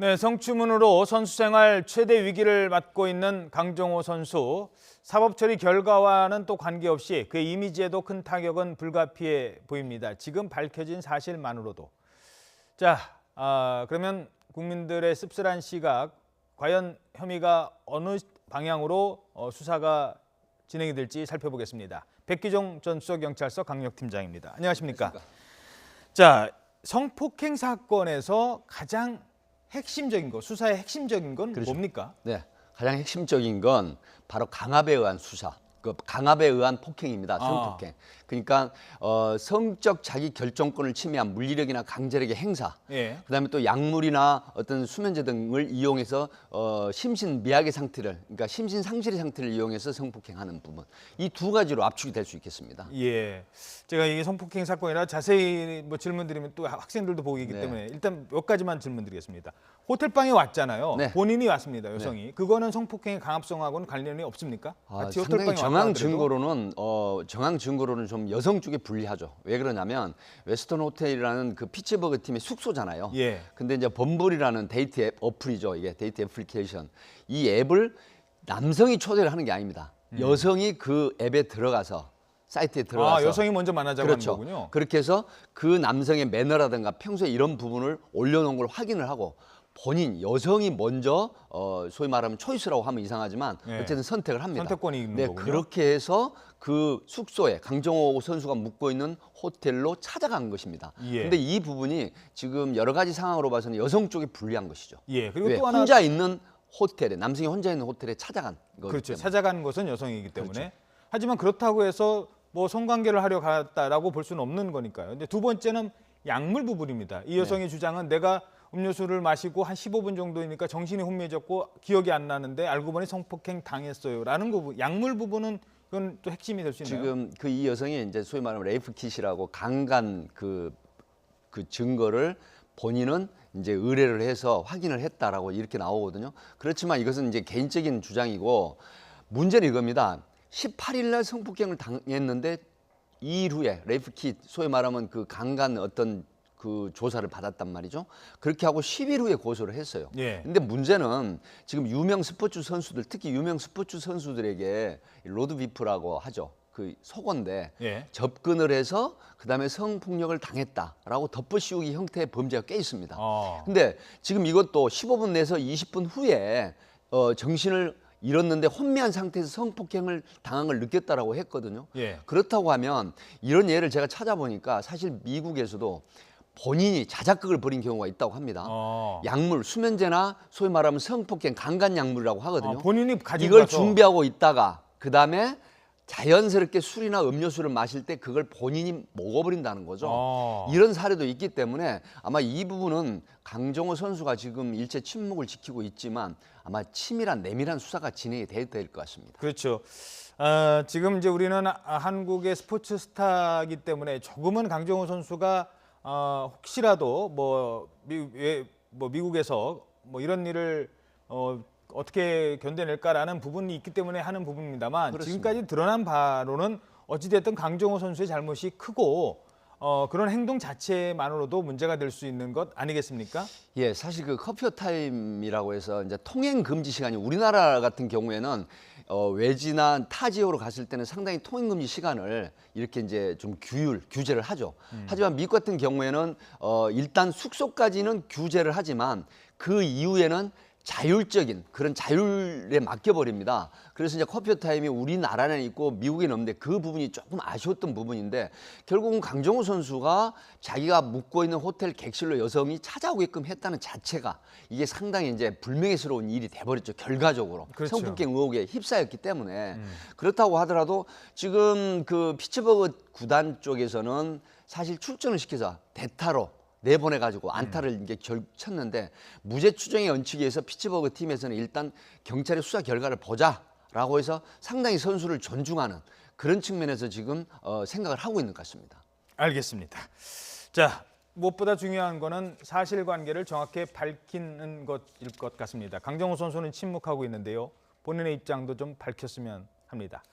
네, 성추문으로 선수 생활 최대 위기를 맞고 있는 강정호 선수. 사법 처리 결과와는 또 관계없이 그의 이미지에도 큰 타격은 불가피해 보입니다. 지금 밝혀진 사실만으로도. 자, 그러면 국민들의 씁쓸한 시각, 과연 혐의가 어느 방향으로 수사가 진행이 될지 살펴보겠습니다. 백기종 전 수서경찰서 강력팀장입니다. 안녕하십니까? 자, 성폭행 사건에서 가장 핵심적인 거, 수사의 핵심적인 건 그렇죠. 뭡니까? 네, 가장 핵심적인 건 바로 강압에 의한 수사, 그 강압에 의한 폭행입니다. 성폭행. 그러니까 성적 자기 결정권을 침해한 물리력이나 강제력의 행사, 예. 그다음에 또 약물이나 어떤 수면제 등을 이용해서 심신 미약의 상태를, 그러니까 심신 상실의 상태를 이용해서 성폭행하는 부분, 이 두 가지로 압축이 될 수 있겠습니다. 예. 제가 이게 성폭행 사건이라 자세히 뭐 질문드리면 또 학생들도 보고 있기 네. 때문에 일단 몇 가지만 질문드리겠습니다. 호텔방에 왔잖아요. 네. 본인이 왔습니다, 여성이. 그거는 성폭행의 강압성하고는 관련이 없습니까? 같이 상당히 호텔방에 정황 왔다 하더라도. 증거로는 좀 여성 쪽에 불리하죠. 왜 그러냐면 웨스턴 호텔이라는 그 피츠버그 팀의 숙소잖아요. 예. 근데 이제 범블이라는 데이트 앱 어플이죠. 이게 데이트 애플리케이션. 이 앱을 남성이 초대를 하는 게 아닙니다. 여성이 그 앱에 들어가서 사이트에 들어가서 여성이 먼저 만나자고 그렇죠. 하는 거군요. 그렇게 해서 그 남성의 매너라든가 평소에 이런 부분을 올려놓은 걸 확인을 하고 본인 여성이 먼저 소위 말하면 초이스라고 하면 이상하지만 네. 어쨌든 선택을 합니다. 선택권이 있는 네, 거군요. 그렇게 해서 그 숙소에 강정호 선수가 묵고 있는 호텔로 찾아간 것입니다. 예. 근데 이 부분이 지금 여러 가지 상황으로 봐서는 여성 쪽에 불리한 것이죠. 예. 그리고 왜? 또 하나 혼자 있는 호텔에 남성이 혼자 있는 호텔에 찾아간 거기 그렇죠. 때문에. 찾아간 것은 여성이기 때문에. 그렇죠. 하지만 그렇다고 해서 뭐 성관계를 하려 갔다라고 볼 수는 없는 거니까요. 근데 두 번째는 약물 부분입니다. 이 여성의 주장은 내가 음료수를 마시고 한 15분 정도이니까 정신이 혼미해졌고 기억이 안 나는데 알고 보니 성폭행 당했어요라는 부분. 약물 부분은 그건 또 핵심이 될 수 있나요? 지금 그 이 여성이 이제 소위 말하면 레이프 킷이라고 강간 그 증거를 본인은 이제 의뢰를 해서 확인을 했다라고 이렇게 나오거든요. 그렇지만 이것은 이제 개인적인 주장이고 문제는 이겁니다. 18일 날 성폭행을 당했는데 2일 후에 레이프 킷 소위 말하면 그 강간 어떤 그 조사를 받았단 말이죠. 그렇게 하고 10일 후에 고소를 했어요. 예. 근데 문제는 지금 유명 스포츠 선수들, 특히 유명 스포츠 선수들에게 로드비프라고 하죠. 그 속어인데 예. 접근을 해서 그다음에 성폭력을 당했다라고 덮어씌우기 형태의 범죄가 꽤 있습니다. 근데 지금 이것도 15분 내에서 20분 후에 정신을 잃었는데 혼미한 상태에서 성폭행을 당한 걸 느꼈다라고 했거든요. 예. 그렇다고 하면 이런 예를 제가 찾아보니까 사실 미국에서도 본인이 자작극을 벌인 경우가 있다고 합니다. 약물, 수면제나 소위 말하면 성폭행, 강간 약물이라고 하거든요. 본인이 가지고 이걸 가서. 준비하고 있다가 그다음에 자연스럽게 술이나 음료수를 마실 때 그걸 본인이 먹어버린다는 거죠. 이런 사례도 있기 때문에 아마 이 부분은 강정호 선수가 지금 일체 침묵을 지키고 있지만 아마 치밀한 내밀한 수사가 진행이 돼야 될 것 같습니다. 그렇죠. 지금 이제 우리는 한국의 스포츠 스타이기 때문에 조금은 강정호 선수가 혹시라도 미국에서 뭐 이런 일을 어떻게 견뎌낼까라는 부분이 있기 때문에 하는 부분입니다만 그렇습니다. 지금까지 드러난 바로는 어찌됐든 강정호 선수의 잘못이 크고 그런 행동 자체만으로도 문제가 될 수 있는 것 아니겠습니까? 예, 사실 그 커피어 타임이라고 해서 이제 통행 금지 시간이 우리나라 같은 경우에는 외지나 타 지역으로 갔을 때는 상당히 통행 금지 시간을 이렇게 이제 좀 규제를 하죠. 하지만 미국 같은 경우에는 일단 숙소까지는 규제를 하지만 그 이후에는 자율적인 그런 자율에 맡겨버립니다. 그래서 이제 커피어 타임이 우리나라에는 있고 미국에는 없는데 그 부분이 조금 아쉬웠던 부분인데 결국은 강정호 선수가 자기가 묵고 있는 호텔 객실로 여성이 찾아오게끔 했다는 자체가 이게 상당히 이제 불명예스러운 일이 돼버렸죠. 결과적으로. 그렇죠. 성폭행 의혹에 휩싸였기 때문에 그렇다고 하더라도 지금 그 피츠버그 구단 쪽에서는 사실 출전을 시켜서 대타로 내보내가지고 안타를 이제 쳤는데 무죄 추정의 원칙에 의해서 피츠버그 팀에서는 일단 경찰의 수사 결과를 보자라고 해서 상당히 선수를 존중하는 그런 측면에서 지금 생각을 하고 있는 것 같습니다. 알겠습니다. 자, 무엇보다 중요한 거는 사실관계를 정확히 밝히는 것일 것 같습니다. 강정호 선수는 침묵하고 있는데요. 본인의 입장도 좀 밝혔으면 합니다.